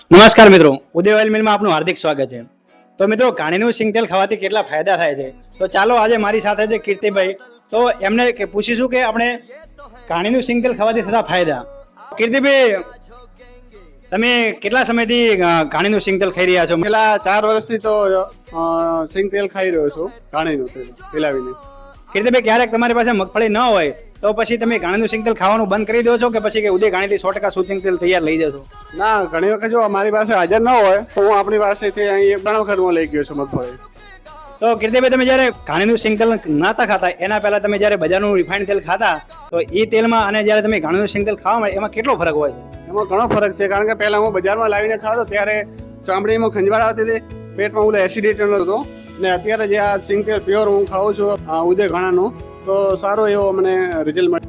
નમસ્કાર મિત્રો, ઉદય ઓઇલ મિલમાં આપનું હાર્દિક સ્વાગત છે। તો મિત્રો, ઘાણીનું સિંગ તેલ ખાવાથી કેટલા ફાયદા થાય છે, તો ચાલો આજે મારી સાથે છે કીર્તિભાઈ, તો એમને પૂછીશું કે આપણે ઘાણીનું સિંગ તેલ ખાવાથી થતા ફાયદા। કીર્તિભાઈ, તમે કેટલા સમયથી ઘાણીનું સિંગ તેલ ખાઈ રહ્યા છો? પેલા 4 વર્ષથી તો સિંગ તેલ ખાઈ રહ્યો છું, ઘાણીનું તેલ પીલાવીને। કીર્તિભાઈ, ક્યારેક તમારી પાસે મગફળી ન હોય તો પછી તમે ઘાણીનું સિંગ તેલ ખાવાનું બંધ કરી દો છો કે પછી કે ઉદય ઘાણીથી 100% શુદ્ધ સિંગ તેલ તૈયાર લઈ જશો? ના, ઘણી વખત જો અમારી પાસે હાજર ન હોય તો હું આપણી પાસેથી અહીં ઘણા વખત હું લઈ ગયો છું મગફળી। તો કીર્તિભાઈ, તમે જ્યારે ઘાણીનું સિંગ તેલ નહોતા ખાતા એના પહેલા તમે જ્યારે બજારનું રિફાઇન્ડ તેલ ખાતા તો એ તેલમાં અને જ્યારે તમે ઘાણીનું સિંગ તેલ ખાવા મળે એમાં કેટલો ફરક હોય છે? એમાં ઘણો ફરક છે, કારણ કે પહેલા હું બજારમાં લાવીને ખાતો ત્યારે ચામડીમાં ખંજવાળ આવતી હતી, પેટમાં ઓલો એસિડિટી હતો, ને અત્યારે જે આ સિંગ તેલ પ્યોર હું ખાઉં છું ઉદય ઘાણાનું, તો સારો એવો મને રિઝલ્ટ મળે।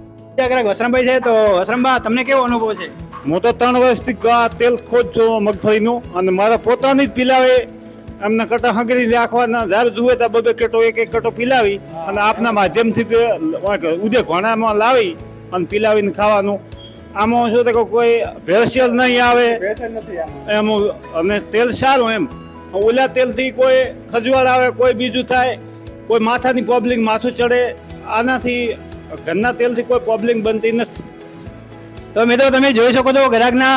વસરામભાઈ છે, તો વસરામબા, તમને કેવો અનુભવ છે? હું તો 3 વર્ષથી તેલ ખોજ છું મગફળીનું, અને મારા પોતાની જ પીલાવે એમને કટા હંગરી રાખવાના, જ્યારે જુએ ત્યાં બધો કટો એક કટો પીલાવી અને આપના માધ્યમથી ઉદય ઘાણામાં લાવી અને પીલાવીને ખાવાનું। આમાં શું થાય, કોઈ ભેળસેળ નહીં આવે એમ, અને તેલ સારું એમ। ઓલા તેલથી કોઈ ખજવાળ આવે, કોઈ બીજું થાય, કોઈ માથાની પ્રોબ્લેમ, માથું ચડે, આનાથી ઘરના તેલથી કોઈ પ્રોબ્લેમ બનતી નથી। તો મિત્રો, તમે જોઈ શકો છો ગ્રાહકના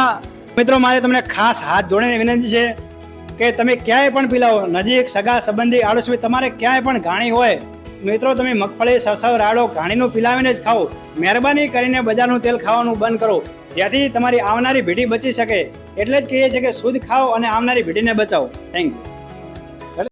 મિત્રો, મારે તમને ખાસ હાથ જોડીને વિનંતી છે કે તમે ક્યાંય પણ પીલાવો, નજીક સગા સંબંધી આડોશી તમારે ક્યાંય પણ ઘાણી હોય મિત્રો, તમે મગફળી, સરસવ, રાડો ઘાણીનું પીલાવીને જ ખાઓ। મહેરબાની કરીને બજારનું તેલ ખાવાનું બંધ કરો, જેથી તમારી આવનારી પેઢી બચી શકે। એટલે જ કહીએ છીએ કે શુદ્ધ ખાઓ અને આવનારી પેઢીને બચાવો। Thank you.